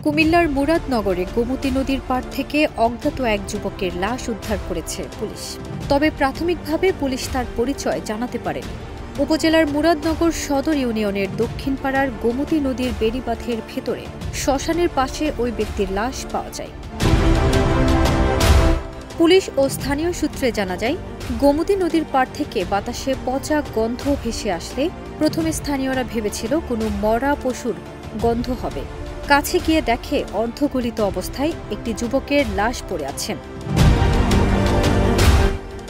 কুমিল্লার মুরাদনগরে গোমতী নদীর পাড় থেকে অজ্ঞাত এক যুবকের লাশ উদ্ধার করেছে পুলিশ। তবে প্রাথমিকভাবে পুলিশ তার পরিচয় জানাতে পারেনি। উপজেলার মুরাদনগর সদর ইউনিয়নের দক্ষিণ পাড়ার গোমতী নদীর বেড়িবাঁধের ভেতরে শ্মশানের পাশে ওই ব্যক্তির লাশ পাওয়া যায়। পুলিশ ও স্থানীয় সূত্রে জানা যায়, গোমতী নদীর পাড় থেকে বাতাসে পচা গন্ধ ভেসে আসলে প্রথমে স্থানীয়রা ভেবেছিল কোনো মরা পশুর গন্ধ হবে। কাছে গিয়ে দেখে অর্ধগলিত অবস্থায় একটি যুবকের লাশ পড়ে আছেন।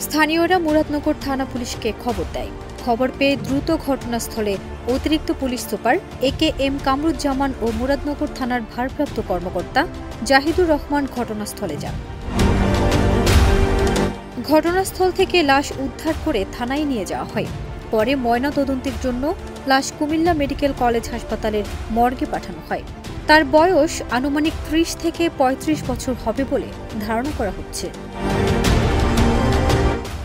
স্থানীয়রা মুরাদনগর থানা পুলিশকে খবর দেয়। খবর পেয়ে দ্রুত ঘটনাস্থলে অতিরিক্ত পুলিশ সুপার AKM কামরুজ্জামান ও মুরাদনগর থানার ভারপ্রাপ্ত কর্মকর্তা জাহিদুর রহমান ঘটনাস্থলে যান। ঘটনাস্থল থেকে লাশ উদ্ধার করে থানায় নিয়ে যাওয়া হয়। পরে ময়নাতদন্তের জন্য লাশ কুমিল্লা মেডিকেল কলেজ হাসপাতালের মর্গে পাঠানো হয়। তার বয়স আনুমানিক ৩০ থেকে ৩৫ বছর হবে বলে ধারণা করা হচ্ছে।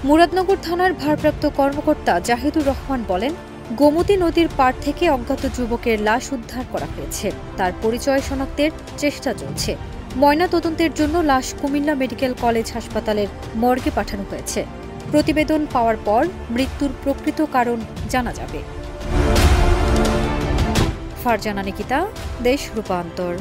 মুরাদনগর থানার ভারপ্রাপ্ত কর্মকর্তা জাহিদুর রহমান বলেন, গোমতী নদীর পাড় থেকে অজ্ঞাত যুবকের লাশ উদ্ধার করা হয়েছে। তার পরিচয় শনাক্তের চেষ্টা চলছে। ময়নাতদন্তের জন্য লাশ কুমিল্লা মেডিকেল কলেজ হাসপাতালের মর্গে পাঠানো হয়েছে। প্রতিবেদন পাওয়ার পর মৃত্যুর প্রকৃত কারণ জানা যাবে। ফারজানা নিকিতা, দেশ রূপান্তর।